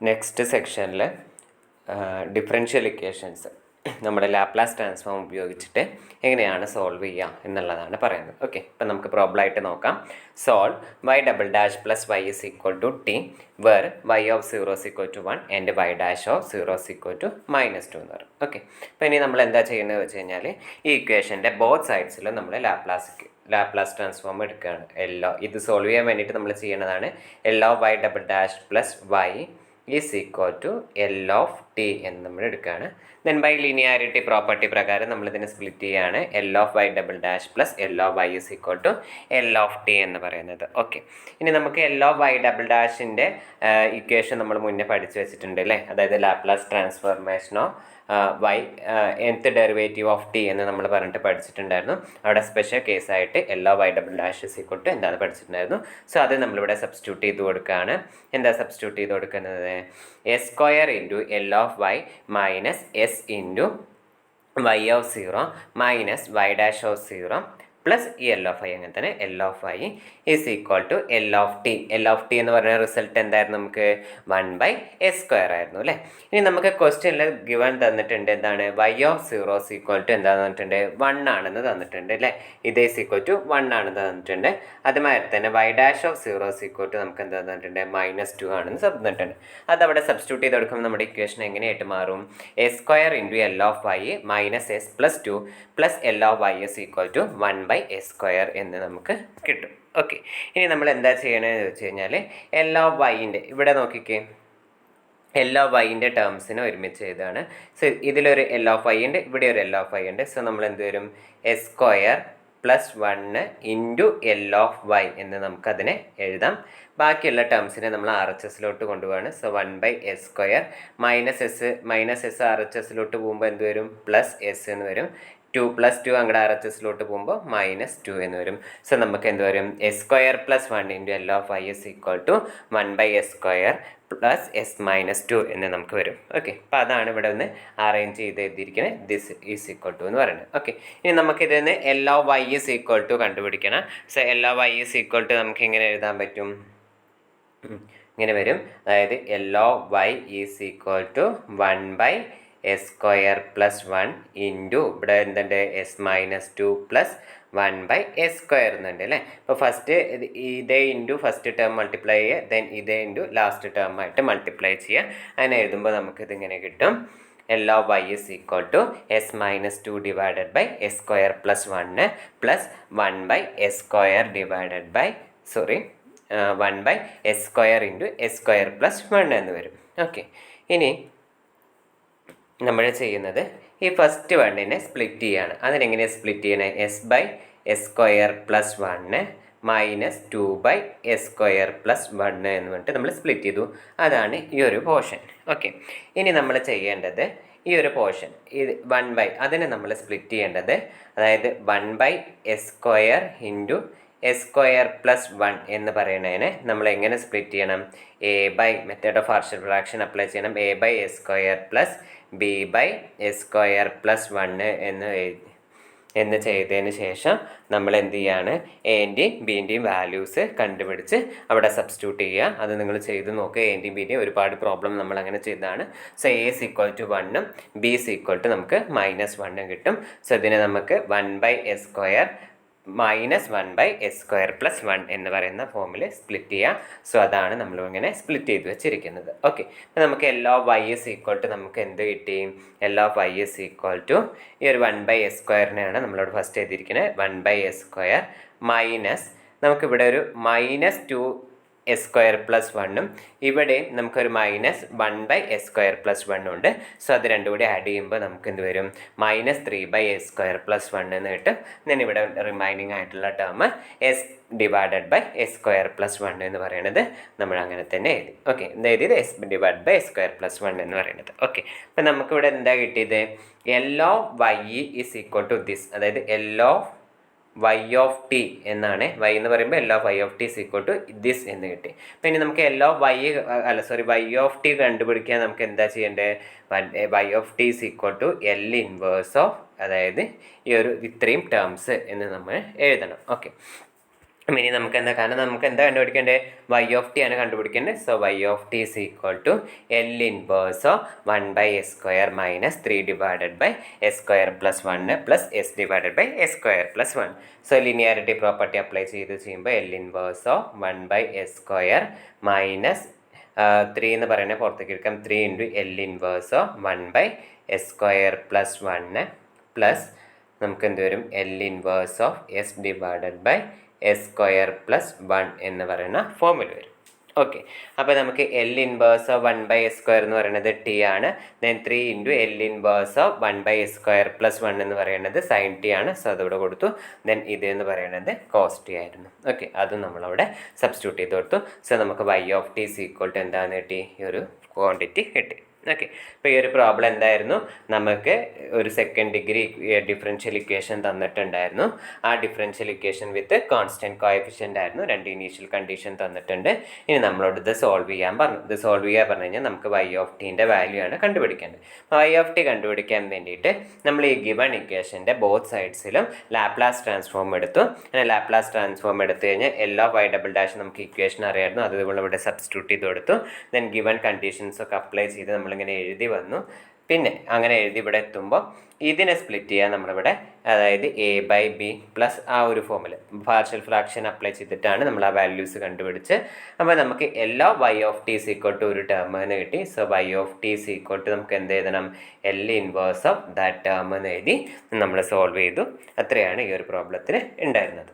Next സെക്ഷനിൽ differential equations നമ്മുടെ Laplace transform ഉപയോഗിച്ചിട്ട് എങ്ങനെയാണ് സോൾവ് ചെയ്യുക എന്നുള്ളതാണ് പറയുന്നത്. ഓക്കെ, ഇപ്പം നമുക്ക് പ്രോബ്ലമായിട്ട് നോക്കാം. Solve y double dash plus y is equal to T where y of 0 is equal to 1 and y dash of 0 is equal to -2 എന്ന് പറയും. ഓക്കെ, അപ്പോൾ ഇനി നമ്മൾ എന്താ ചെയ്യുന്നത് വെച്ച് കഴിഞ്ഞാൽ ഈ ഇക്വേഷൻ്റെ ബോത്ത് സൈഡ്സിലും നമ്മൾ ലാപ്ലാസ് ട്രാൻസ്ഫോം എടുക്കുകയാണ്. ഇത് സോൾവ് ചെയ്യാൻ വേണ്ടിയിട്ട് നമ്മൾ ചെയ്യുന്നതാണ് L of y double dash plus y is equal to L of T എന്ന് നമ്മൾ എടുക്കുകയാണ്. ദെൻ ബൈ ലീനിയാരിറ്റി പ്രോപ്പർട്ടി പ്രകാരം നമ്മളിതിനെ സ്പ്ലിറ്റ് ചെയ്യുകയാണ്. L of y double dash plus L of y is equal to L of T എന്ന് പറയുന്നത്. Okay, ഇനി നമുക്ക് L ഓഫ് y ഡബിൾ ഡാഷിൻ്റെ ഇക്വേഷൻ നമ്മൾ മുന്നേ പഠിച്ചു വെച്ചിട്ടുണ്ട് അല്ലേ, അതായത് ലാപ്ലാസ് ട്രാൻസ്ഫോർമേഷനോ y nth derivative of T എന്ന് നമ്മൾ പറഞ്ഞിട്ട് പഠിച്ചിട്ടുണ്ടായിരുന്നു. അവിടെ സ്പെഷ്യൽ കേസായിട്ട് L of y double dash is equal to എന്താണെന്ന് പഠിച്ചിട്ടുണ്ടായിരുന്നു. സോ അത് നമ്മളിവിടെ സബ്സ്റ്റിറ്റ്യൂട്ട് ചെയ്ത് കൊടുക്കുകയാണ്. എന്താ സബ്സ്റ്റിറ്റ്യൂട്ട് ചെയ്ത് കൊടുക്കുന്നത്? S square into L of y minus S into y of 0 minus y dash of 0 plus ഈ L ഓഫ് y അങ്ങനെ തന്നെ L of y is equal to L of T. L of T എന്ന് പറഞ്ഞ result എന്തായിരുന്നു? നമുക്ക് 1/s² ആയിരുന്നു അല്ലേ. ഇനി നമുക്ക് ക്വസ്റ്റ്യനിൽ ഗിവൺ തന്നിട്ടുണ്ട് എന്താണ്? y of 0 is equal to എന്താണെന്ന് തന്നിട്ടുണ്ട്? 1 ആണെന്ന് തന്നിട്ടുണ്ട് അല്ലേ. ഇത് ഈസ് ഈക്വൽ ടു 1 ആണെന്ന് തന്നിട്ടുണ്ട്. അതുമാതിരി തന്നെ y dash of 0 is equal to നമുക്ക് എന്താ തന്നിട്ടുണ്ട്? -2 ആണെന്ന് തന്നിട്ടുണ്ട്. അതവിടെ സബ്സ്റ്റിറ്റ്യൂട്ട് ചെയ്ത് കൊടുക്കുമ്പോൾ നമ്മുടെ ഇക്വേഷൻ എങ്ങനെയായിട്ട് മാറും? S square into L of y minus S plus 2 plus L of y is equal to 1/s² എന്ന് നമുക്ക് കിട്ടും. ഓക്കെ, ഇനി നമ്മൾ എന്താ ചെയ്യണമെന്ന് വെച്ച് കഴിഞ്ഞാൽ L ഓഫ് yൻ്റെ ഇവിടെ നോക്കിക്കേ, L ഓഫ് yൻ്റെ ടേംസിനെ ഒരുമിച്ച് ചെയ്താണ്. സോ ഇതിലൊരു L ഓഫ് y ഉണ്ട്, ഇവിടെ ഒരു L ഓഫ് y ഉണ്ട്. സോ നമ്മൾ എന്ത് വരും? S square plus 1 into L of y എന്ന് നമുക്കതിനെ എഴുതാം. ബാക്കിയുള്ള ടേംസിനെ നമ്മൾ RHSലോട്ട് കൊണ്ടുപോവാണ്. സോ 1/s² മൈനസ് എസ് RHSലോട്ട് പോകുമ്പോൾ എന്ത് വരും? പ്ലസ് എസ് എന്ന് വരും. 2 + 2 അങ്ങോട്ട് RHSലോട്ട് പോകുമ്പോൾ -2 എന്ന് വരും. സോ നമുക്ക് എന്ത് വരും? s² plus 1 into L of y is equal to 1/s² plus S -2 എന്ന് നമുക്ക് വരും. ഓക്കെ, അപ്പോൾ അതാണ് ഇവിടെ ഒന്ന് അറേഞ്ച് ചെയ്ത് എഴുതിയിരിക്കുന്നത്. ദിസ് ഈസ് ഈക്വൽ ടു എന്ന് പറയുന്നത്. ഓക്കെ, ഇനി നമുക്കിതിൽ നിന്ന് L of y is equal to കണ്ടുപിടിക്കണം. So L of y is equal to നമുക്ക് എങ്ങനെ എഴുതാൻ പറ്റും? ഇങ്ങനെ വരും, അതായത് L of y is equal to 1/s² plus 1 into ഇവിടെ എന്തുണ്ട്? s-2 പ്ലസ് 1/s² എന്നുണ്ട് അല്ലേ. ഇപ്പോൾ ഫസ്റ്റ് ഇതേ ഇൻറ്റു ഫസ്റ്റ് ടേം മൾട്ടിപ്ലൈ ചെയ്യുക, ദെൻ ഇതേ ഇൻറ്റു ലാസ്റ്റ് ടേം ആയിട്ട് മൾട്ടിപ്ലൈ ചെയ്യുക. അങ്ങനെ എഴുതുമ്പോൾ നമുക്കിതിങ്ങനെ കിട്ടും. L of y is equal to s-2 divided by s² plus 1 plus 1/s² divided by 1/s² into s² plus 1 എന്ന് വരും. ഓക്കെ, ഇനി നമ്മൾ ചെയ്യുന്നത് ഈ ഫസ്റ്റ് വണ്ണിനെ സ്പ്ലിറ്റ് ചെയ്യാണ്. അതിനെങ്ങനെയാണ് സ്പ്ലിറ്റ് ചെയ്യണേ? s/s² plus 1 minus 2/s² plus 1 എന്ന് പറഞ്ഞിട്ട് നമ്മൾ സ്പ്ലിറ്റ് ചെയ്തു. അതാണ് ഈ ഒരു പോർഷൻ. ഓക്കെ, ഇനി നമ്മൾ ചെയ്യേണ്ടത് ഈ ഒരു പോർഷൻ ഇത് 1/ അതിനെ നമ്മൾ സ്പ്ലിറ്റ് ചെയ്യേണ്ടത്, അതായത് 1/s² ഇൻറ്റു s² പ്ലസ് 1 എന്ന് പറയുന്നതിനെ നമ്മൾ എങ്ങനെ സ്പ്ലിറ്റ് ചെയ്യണം? Method of partial fraction apply ചെയ്യണം. a/s² പ്ലസ് b/s² പ്ലസ് 1 എന്ന് ചെയ്തതിന് ശേഷം നമ്മൾ എന്ത് ചെയ്യാണ്? എൻ്റെയും ബിൻ്റെയും വാല്യൂസ് കണ്ടുപിടിച്ച് അവിടെ സബ്സ്റ്റിറ്റ്യൂട്ട് ചെയ്യുക. അത് നിങ്ങൾ ചെയ്ത് നോക്കുക. എൻ്റെയും ബിൻ്റെയും ഒരുപാട് പ്രോബ്ലം നമ്മൾ അങ്ങനെ ചെയ്തതാണ്. So a is equal to 1 b is equal to നമുക്ക് -1 കിട്ടും. സോ ഇതിനെ നമുക്ക് 1/s² മൈനസ് 1/s² പ്ലസ് 1 എന്ന് പറയുന്ന ഫോമിൽ സ്പ്ലിറ്റ് ചെയ്യുക. സോ അതാണ് നമ്മൾ ഇങ്ങനെ സ്പ്ലിറ്റ് ചെയ്ത് വെച്ചിരിക്കുന്നത്. ഓക്കെ, അപ്പോൾ നമുക്ക് L of y is equal to നമുക്ക് എന്ത് കിട്ടി? L of y is equal to ഈ ഒരു 1/s² നമ്മളോട് ഫസ്റ്റ് എഴുതിയിരിക്കുന്നത്. 1/s² മൈനസ് നമുക്കിവിടെ ഒരു -2s² പ്ലസ് 1 ഇവിടെയും നമുക്കൊരു -1/s² പ്ലസ് 1 ഉണ്ട്. സോ അത് രണ്ടും കൂടി ആഡ് ചെയ്യുമ്പോൾ നമുക്ക് എന്ത് വരും? -3/s² പ്ലസ് 1 എന്ന് കിട്ടും. then ഇവിടെ റിമൈനിങ് ആയിട്ടുള്ള ടേം s/s² പ്ലസ് 1 എന്ന് പറയുന്നത് നമ്മൾ അങ്ങനെ തന്നെ എഴുതി. ഓക്കെ, എന്താ എഴുതിയത്? s/s² പ്ലസ് 1 എന്ന് പറയുന്നത്. ഓക്കെ, അപ്പം നമുക്കിവിടെ എന്താ കിട്ടിയത്? L of y is equal to this, അതായത് L of y of t എന്നാണ്. y എന്ന് പറയുമ്പോൾ L of y of t is equal to this എന്ന് കിട്ടി. അപ്പം ഇനി നമുക്ക് y of t കണ്ടുപിടിക്കാൻ നമുക്ക് എന്താ ചെയ്യേണ്ടത്? y of t is equal to L inverse of, അതായത് ഈ ഒരു ഇത്രയും ടേംസ് എന്ന് നമ്മൾ എഴുതണം. ഓക്കെ, ഇനി നമുക്ക് എന്താ, കാരണം നമുക്ക് എന്താ കണ്ടുപിടിക്കേണ്ടത്, വൈ ഓഫ് ടി ആണ് കണ്ടുപിടിക്കേണ്ടത്. So Y of T is equal to L inverse of 1/s² minus 3 divided by s² plus 1 plus s divided by s² plus 1. So linearity property apply ചെയ്യുമ്പോൾ L inverse of 1/s² minus 3 എന്ന് പറയുന്നത് പുറത്തേക്ക് എടുക്കാം, 3 into L inverse of 1/s² plus 1 plus നമുക്ക് എന്ത് വരും, L inverse of S divided by s² plus 1 എന്ന് പറയുന്ന ഫോമിൽ വരും. ഓക്കെ, അപ്പോൾ നമുക്ക് എൽ ഇൻവേഴ്സ് ഓഫ് 1/s² എന്ന് പറയുന്നത് ടി ആണ്. Then 3 into L inverse of 1/s² plus 1 എന്ന് പറയുന്നത് സൈൻ ടി ആണ്. സോ അതോടെ കൊടുത്തു. ദെൻ ഇത് എന്ന് പറയുന്നത് കോസ് ടി ആയിരുന്നു. ഓക്കെ, അതും നമ്മളവിടെ സബ്സ്റ്റിറ്റ്യൂട്ട് ചെയ്ത് കൊടുത്തു. സോ നമുക്ക് Y of T is equal to എന്താണെന്ന് കിട്ടി, ഈ ഒരു ക്വാണ്ടിറ്റി കിട്ടി. ഓക്കെ, ഇപ്പോൾ ഈ ഒരു പ്രോബ്ലം എന്തായിരുന്നു, നമുക്ക് ഒരു സെക്കൻഡ് ഡിഗ്രി ഡിഫറൻഷ്യൽ ഇക്വേഷൻ തന്നിട്ടുണ്ടായിരുന്നു. ആ differential equation with constant coefficient ആയിരുന്നു. 2 ഇനീഷ്യൽ കണ്ടീഷൻ തന്നിട്ടുണ്ട്. ഇനി നമ്മളോട് ഇത് സോൾവ് ചെയ്യാൻ പറഞ്ഞു. ഇത് സോൾവ് ചെയ്യാൻ പറഞ്ഞു കഴിഞ്ഞാൽ നമുക്ക് വൈ ഓഫ് ടീൻ്റെ വാല്യൂ ആണ് കണ്ടുപിടിക്കേണ്ടത്. വൈ ഓഫ് ടി കണ്ടുപിടിക്കാൻ വേണ്ടിയിട്ട് നമ്മൾ ഈ ഗിവൺ ഇക്വേഷൻ്റെ ബോത്ത് സൈഡ്സിലും ലാപ്ലാസ് ട്രാൻസ്ഫോം എടുത്തു. അങ്ങനെ ലാപ്ലാസ് ട്രാൻസ്ഫോം എടുത്തു കഴിഞ്ഞാൽ L of Y double dash നമുക്ക് ഇക്വേഷൻ അറിയായിരുന്നു, അത് നമ്മളിവിടെ സബ്സ്റ്റിറ്റ്യൂട്ട് ചെയ്ത് കൊടുത്തു. ദെൻ ഗിവൺ കണ്ടീഷൻസ് ഒക്കെ അപ്ലൈ ചെയ്ത് നമ്മളിങ്ങനെ എഴുതി വന്നു. പിന്നെ അങ്ങനെ എഴുതി ഇവിടെ എത്തുമ്പോൾ ഇതിനെ സ്പ്ലിറ്റ് ചെയ്യാൻ നമ്മളിവിടെ, അതായത് a/b പ്ലസ് ആ ഒരു ഫോമിൽ പാർഷ്യൽ ഫ്രാക്ഷൻ അപ്ലൈ ചെയ്തിട്ടാണ് നമ്മൾ ആ വാല്യൂസ് കണ്ടുപിടിച്ച്. അപ്പോൾ നമുക്ക് എല്ലാ Y of T is equal to ഒരു ടേം എന്ന് കിട്ടി. So Y of T is equal to നമുക്ക് എന്ത് എഴുതണം, L inverse of that term എന്ന് എഴുതി നമ്മൾ സോൾവ് ചെയ്തു. അത്രയാണ് ഈ ഒരു പ്രോബ്ലത്തിന് ഉണ്ടായിരുന്നത്.